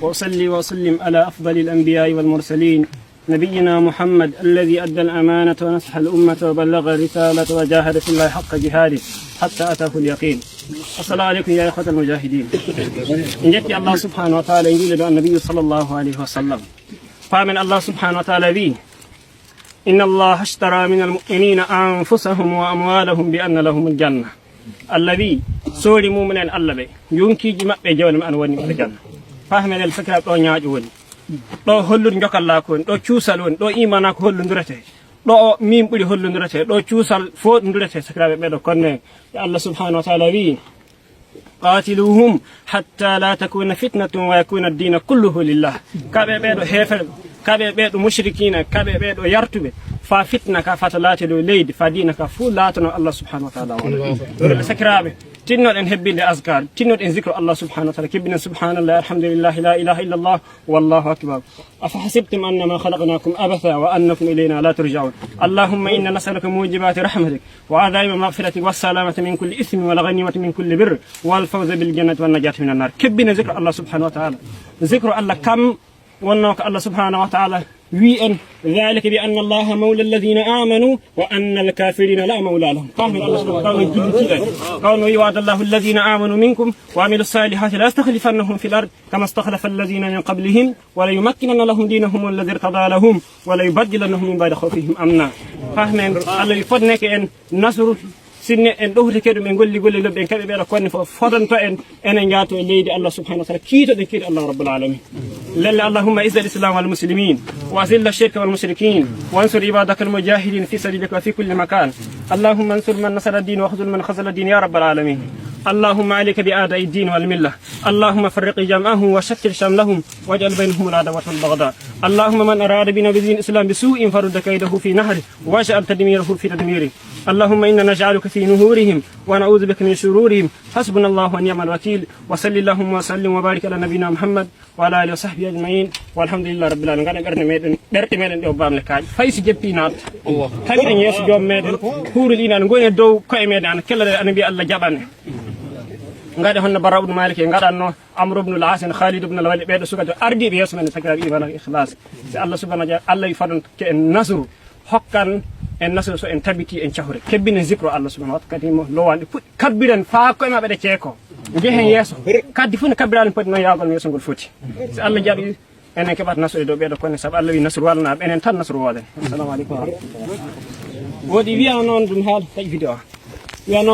وأصلي وأسلم على أفضل الأنبياء والمرسلين نبينا محمد الذي أدى الأمانة ونصح الأمة وبلغ الرسالة وجاهد في الله حق جهاده حتى أتاه اليقين. السلام عليكم يا إخوة المجاهدين. إن جت الله سبحانه وتعالى يقول النبي صلى الله عليه وسلم فمن الله سبحانه وتعالى به إن الله اشترى من المؤمنين أنفسهم وأموالهم بأن لهم الجنة الذي سوري مؤمن الله بي ينكي جمع بجوال من أنواني من الجنة فهم الفكرة أو نياجون ɗo hollun jokalla ko ɗo cuusal woni ɗo imana ko hollundirete ɗo min ɓuri hollundirete ɗo cuusal fo ndurete sakiraɓe ɓeɗo konne Allah subhanahu wa ta'ala wi qatiluhum hatta la takuna fitnatun wa yakuna ad-din kulluhu lillah kaɓe ɓeɗo hefer kaɓe ɓeɗo mushrikina kaɓe ɓeɗo yartuɓe fa fitna ka fata laate dow leydi fa dina ka fu laatono Allah subhanahu wa ta'ala wala sakiraɓe tinnoɗen hebbinde askar tinnoɗen zicre Allah subhanahu wa ta'ala kebbinen subhanallah alhamdulillah la ilaha illa Allah wallahu akbar afa hasibtum annama khalaqnakum abatha wa annakum ilayna la turja'un allahumma inna nas'aluka mujibati rahmatik wa adhaima maghfiratik was salamata min kulli ithmin wal ghanimati min kulli birr wal fawza bil jannati wan najati minan nar kebbinen zicre Allah subhanahu wa ta'ala zicre Allah kam wonno ko Allah subhanahu wa ta'ala وين ذلك بأن الله مولى الذين آمنوا وأن الكافرين لا مولى لهم قام الله سبحانه وتعالى قالوا يوعد الله الذين آمنوا منكم وعملوا الصالحات لا يستخلفنهم في الأرض كما استخلف الذين من قبلهم ولا يمكنن لهم دينهم الذي ارتضى لهم ولا يبدلنهم من بعد خوفهم أمنا فاهمين الله يفضلك أن نصر sinne en ɗowtake ɗum en golli lobɓe en kaɓe ɓeeɗa konne fof fodanto en enen jaato e leydi Allah subhanahu wa ta'ala kiitoɗen kiiɗo Allah rabbul alamin lalla allahumma izza al-islam wal muslimin wa azilla ash-shirka wal mushrikin wansur ibadaka al-mujahidin fi sabilika fi kulli makan allahumma ansur man nasara ad-din wa khzul man khazala ad-din ya rabbal alamin اللهم عليك بأعداء الدين والملة اللهم فرق جمعهم وشتت شملهم واجعل بينهم العداوة والبغضاء اللهم من أراد بنا بدين الإسلام بسوء فرد كيده في نهره واجعل تدميره في تدميره اللهم إنا نجعلك في نهورهم ونعوذ بك من شرورهم حسبنا الله ونعم الوكيل وصلى اللهم وسلم وبارك على نبينا محمد وعلى آله وصحبه أجمعين والحمد لله رب العالمين غادا برد ميدن دو بام لكاج فايس جبينات تاغي ان يس جوم ميدن هورل ina ngone dow koy meden an kella annabi Allah jabane ngade honno bara ibn malik ngadanno amr ibn al-as khalid ibn al-walid beedo suka ardi be yeso men takra iman ikhlas si Allah subhanahu wa ta'ala Allah yifadon ke en nasru hokkan en nasru so en tabiti en chahore kebbine zikro Allah subhanahu wa ta'ala kadi mo lowande kabbiran fa ko ma bede ceeko jehen yeso kaddi fu ne kabbiran podi no yaagol yeso gol foti si Allah jabi enen kebat nasru do beedo konne sab Allah wi nasru walna enen tan nasru waden assalamu alaikum wodi wi'a non dum haal tay video wi'a non